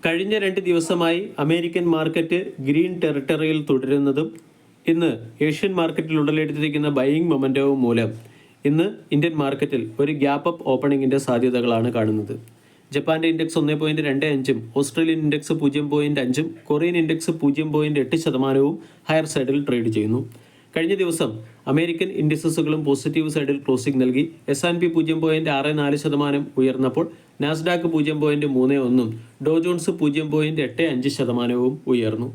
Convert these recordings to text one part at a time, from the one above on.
കഴിഞ്ഞ 2 ദിവസമായി American market green ടെറിട്ടറിയിൽ തുടരുന്നതും ഇന്ന് ഏഷ്യൻ മാർക്കറ്റിൽ ഉടലെടുത്തിരിക്കുന്ന ബൈയിങ് മൊമെൻറ്റവും മൂലം ഇന്ന് ഇന്ത്യൻ മാർക്കറ്റിൽ ഒരു ഗ്യാപ്പ് അപ്പ് ഓപ്പണിങ്ങിൻ്റെ സാധ്യതകളാണ് കാണുന്നത്. ജപ്പാൻ്റെ ഇൻഡെക്സ് 1.25ഉം ഓസ്ട്രേലിയൻ ഇൻഡെക്സ് 0.5ഉം കൊറിയൻ ഇൻഡെക്സ് 0.8% ഹയർ സൈഡിൽ ട്രേഡ് ചെയ്യുന്നു. കഴിഞ്ഞ ദിവസം അമേരിക്കൻ ഇൻഡിസസുകളും പോസിറ്റീവ് സൈഡിൽ ക്ലോസിംഗ് നൽകി. S&P 0.64% ഉയർന്നപ്പോൾ നാസ്ഡാക്ക് 0.31ഉം ഡോ ജോൺസ് 0.85% ഉയർന്നു.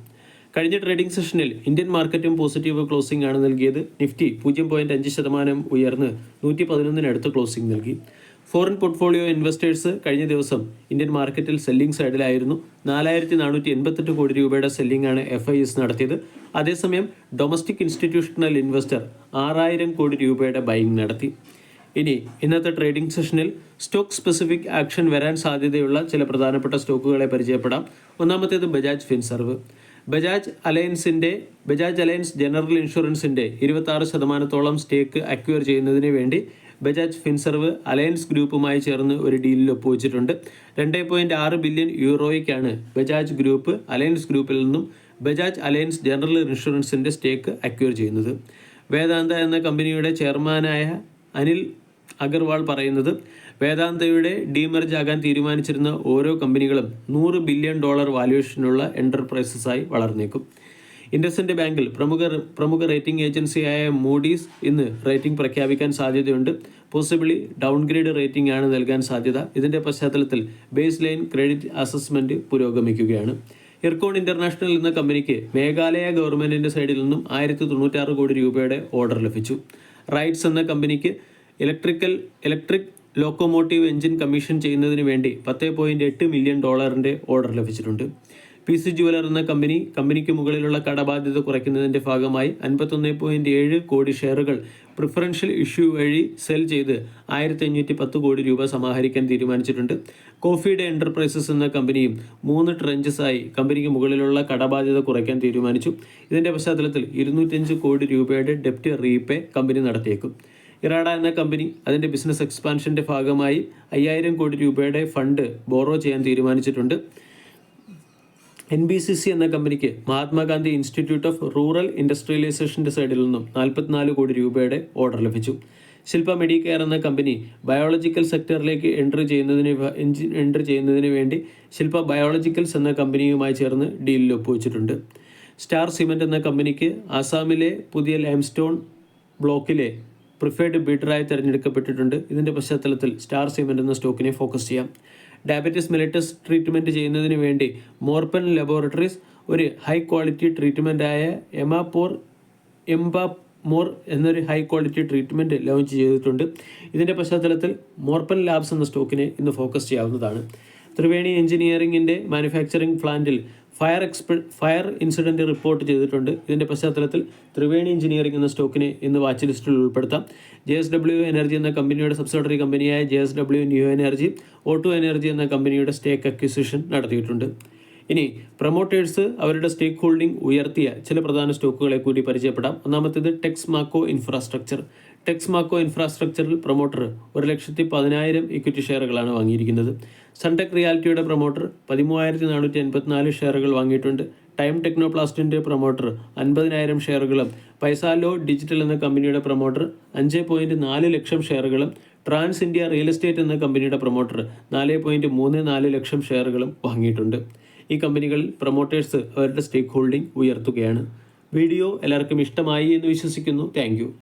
കഴിഞ്ഞ ട്രേഡിംഗ് സെഷനിൽ ഇന്ത്യൻ മാർക്കറ്റും പോസിറ്റീവ് ക്ലോസിംഗ് ആണ് നൽകിയത്. നിഫ്റ്റി 0.5% ഉയർന്ന് 111 ക്ലോസിംഗ് നൽകി. ഫോറിൻ പോർട്ട്ഫോളിയോ ഇൻവെസ്റ്റേഴ്സ് കഴിഞ്ഞ ദിവസം ഇന്ത്യൻ മാർക്കറ്റിൽ സെല്ലിംഗ് സൈഡിലായിരുന്നു. 4488 കോടി രൂപയുടെ സെല്ലിംഗ് ആണ് FIS നടത്തിയത്. അതേസമയം ഡൊമസ്റ്റിക് ഇൻസ്റ്റിറ്റ്യൂഷണൽ ഇൻവെസ്റ്റർ 6000 കോടി രൂപയുടെ ബൈയിങ് നടത്തി. ഇനി ഇന്നത്തെ ട്രേഡിംഗ് സെഷനിൽ സ്റ്റോക്ക് സ്പെസിഫിക് ആക്ഷൻ വരാൻ സാധ്യതയുള്ള ചില പ്രധാനപ്പെട്ട സ്റ്റോക്കുകളെ പരിചയപ്പെടാം. ഒന്നാമത്തേത് Bajaj Finserv. Bajaj alliance general ഇൻഷുറൻസിൻ്റെ 26% സ്റ്റേക്ക് അക്വയർ ചെയ്യുന്നതിന് വേണ്ടി ബജാജ് ഫിൻസർവ് അലയൻസ് ഗ്രൂപ്പുമായി ചേർന്ന് ഒരു ഡീലിൽ ഒപ്പുവെച്ചിട്ടുണ്ട്. 2.6 ബില്യൺ യൂറോയ്ക്കാണ് ബജാജ് ഗ്രൂപ്പ് അലയൻസ് ഗ്രൂപ്പിൽ നിന്നും ബജാജ് അലയൻസ് ജനറൽ ഇൻഷുറൻസിൻ്റെ സ്റ്റേക്ക് അക്വയർ ചെയ്യുന്നത്. വേദാന്ത എന്ന കമ്പനിയുടെ ചെയർമാനായ അനിൽ അഗർവാൾ പറയുന്നത്, വേദാന്തയുടെ ഡീമർജ് ആകാൻ തീരുമാനിച്ചിരുന്ന ഓരോ കമ്പനികളും $100 ബില്യൺ വാല്യുവേഷനുള്ള എൻ്റർപ്രൈസസായി വളർന്നേക്കും. ഇൻഡസ്ഇൻഡ് ബാങ്കിൽ പ്രമുഖ റേറ്റിംഗ് ഏജൻസിയായ മൂഡീസ് ഇന്ന് റേറ്റിംഗ് പ്രഖ്യാപിക്കാൻ സാധ്യതയുണ്ട്. പോസിബിളി ഡൗൺഗ്രേഡ് റേറ്റിംഗ് ആണ് നൽകാൻ സാധ്യത. ഇതിൻ്റെ പശ്ചാത്തലത്തിൽ ബേസ് ലൈൻ ക്രെഡിറ്റ് അസസ്മെൻറ്റ് പുരോഗമിക്കുകയാണ്. ഇർക്കോൺ ഇൻ്റർനാഷണൽ എന്ന കമ്പനിക്ക് മേഘാലയ ഗവൺമെൻറ്റിൻ്റെ സൈഡിൽ നിന്നും 1096 കോടി രൂപയുടെ ഓർഡർ ലഭിച്ചു. റൈറ്റ്സ് എന്ന കമ്പനിക്ക് ഇലക്ട്രിക് ലോക്കോമോട്ടീവ് എഞ്ചിൻ കമ്മീഷൻ ചെയ്യുന്നതിന് വേണ്ടി $10.8 മില്യൺ ഓർഡർ ലഭിച്ചിട്ടുണ്ട്. PC ജുവലർ എന്ന കമ്പനിക്ക് മുകളിലുള്ള കടബാധ്യത കുറയ്ക്കുന്നതിൻ്റെ ഭാഗമായി 51.7 കോടി ഷെയറുകൾ പ്രിഫറൻഷ്യൽ ഇഷ്യൂ വഴി സെൽ ചെയ്ത് 1510 കോടി രൂപ സമാഹരിക്കാൻ തീരുമാനിച്ചിട്ടുണ്ട്. കോഫി ഡേ എൻ്റർപ്രൈസസ് എന്ന കമ്പനിയും 3 ട്രഞ്ചസായി കമ്പനിക്ക് മുകളിലുള്ള കടബാധ്യത കുറയ്ക്കാൻ തീരുമാനിച്ചു. ഇതിൻ്റെ പശ്ചാത്തലത്തിൽ 205 കോടി രൂപയുടെ ഡെപ്റ്റ് റീപേ കമ്പനി നടത്തിയേക്കും. ഇറാഡ എന്ന കമ്പനി അതിൻ്റെ ബിസിനസ് എക്സ്പാൻഷൻ്റെ ഭാഗമായി 5000 കോടി രൂപയുടെ ഫണ്ട് ബോറോ ചെയ്യാൻ തീരുമാനിച്ചിട്ടുണ്ട്. NBCC എന്ന കമ്പനിക്ക് മഹാത്മാഗാന്ധി ഇൻസ്റ്റിറ്റ്യൂട്ട് ഓഫ് റൂറൽ ഇൻഡസ്ട്രിയലൈസേഷൻ്റെ സൈഡിൽ നിന്നും 44 കോടി രൂപയുടെ ഓർഡർ ലഭിച്ചു. ശില്പ മെഡിക്കെയർ എന്ന കമ്പനി ബയോളജിക്കൽ സെക്ടറിലേക്ക് എൻട്രി ചെയ്യുന്നതിന് വേണ്ടി ശില്പ ബയോളജിക്കൽസ് എന്ന കമ്പനിയുമായി ചേർന്ന് ഡീലിൽ ഒപ്പുവെച്ചിട്ടുണ്ട്. സ്റ്റാർ സിമെൻറ്റ് എന്ന കമ്പനിക്ക് ആസാമിലെ പുതിയ ലൈംസ്റ്റോൺ ബ്ലോക്കിലെ പ്രിഫേർഡ് ബിഡറായി തിരഞ്ഞെടുക്കപ്പെട്ടിട്ടുണ്ട്. ഇതിൻ്റെ പശ്ചാത്തലത്തിൽ സ്റ്റാർ സിമെൻറ്റ് എന്ന സ്റ്റോക്കിനെ ഫോക്കസ് ചെയ്യാം. ഡയബറ്റീസ് മെലിറ്റസ് ട്രീറ്റ്മെൻറ്റ് ചെയ്യുന്നതിന് വേണ്ടി മോർപ്പൻ ലബോറട്ടറീസ് ഒരു ഹൈ ക്വാളിറ്റി ട്രീറ്റ്മെൻറ്റായ എംബാമോർ എന്നൊരു ഹൈ ക്വാളിറ്റി ട്രീറ്റ്മെൻറ്റ് ലോഞ്ച് ചെയ്തിട്ടുണ്ട്. ഇതിൻ്റെ പശ്ചാത്തലത്തിൽ മോർപ്പൻ ലാബ്സ് എന്ന സ്റ്റോക്കിനെ ഇന്ന് ഫോക്കസ് ചെയ്യാവുന്നതാണ്. ത്രിവേണി എഞ്ചിനീയറിംഗിൻ്റെ മാനുഫാക്ചറിംഗ് പ്ലാന്റിൽ ഫയർ ഇൻസിഡൻറ്റ് റിപ്പോർട്ട് ചെയ്തിട്ടുണ്ട്. ഇതിൻ്റെ പശ്ചാത്തലത്തിൽ ത്രിവേണി എഞ്ചിനീയറിംഗ് എന്ന സ്റ്റോക്കിനെ ഇന്ന് വാച്ച് ലിസ്റ്റിൽ ഉൾപ്പെടുത്താം. JSW എനർജി എന്ന കമ്പനിയുടെ സബ്സിഡറി കമ്പനിയായ JSW new energy auto energy എന്ന കമ്പനിയുടെ സ്റ്റേക്ക് അക്വിസിഷൻ നടത്തിയിട്ടുണ്ട്. ഇനി പ്രൊമോട്ടേഴ്സ് അവരുടെ സ്റ്റേക്ക് ഹോൾഡിംഗ് ഉയർത്തിയ ചില പ്രധാന സ്റ്റോക്കുകളെ കൂടി പരിചയപ്പെടാം. ഒന്നാമത്തേത് ടെക്സ്മാക്കോ ഇൻഫ്രാസ്ട്രക്ചറിൽ പ്രൊമോട്ടർ 1,10,000 ഇക്വിറ്റി ഷെയറുകളാണ് വാങ്ങിയിരിക്കുന്നത്. സൺടെക് റിയാലിറ്റിയുടെ പ്രൊമോട്ടർ 13,484 ഷെയറുകൾ വാങ്ങിയിട്ടുണ്ട്. ടൈം ടെക്നോപ്ലാസ്റ്റിൻ്റെ പ്രൊമോട്ടർ 50,000 ഷെയറുകളും പൈസാലോ ഡിജിറ്റൽ എന്ന കമ്പനിയുടെ പ്രൊമോട്ടർ 5.4 ലക്ഷം ഷെയറുകളും ട്രാൻസ് ഇന്ത്യ റിയൽ എസ്റ്റേറ്റ് എന്ന കമ്പനിയുടെ പ്രൊമോട്ടർ 4.34 ലക്ഷം ഷെയറുകളും വാങ്ങിയിട്ടുണ്ട്. ഈ കമ്പനികളിൽ പ്രൊമോട്ടേഴ്സ് അവരുടെ സ്റ്റേക്ക് ഹോൾഡിംഗ് ഉയർത്തുകയാണ്. വീഡിയോ എല്ലാവർക്കും ഇഷ്ടമായി എന്ന് വിശ്വസിക്കുന്നു. താങ്ക്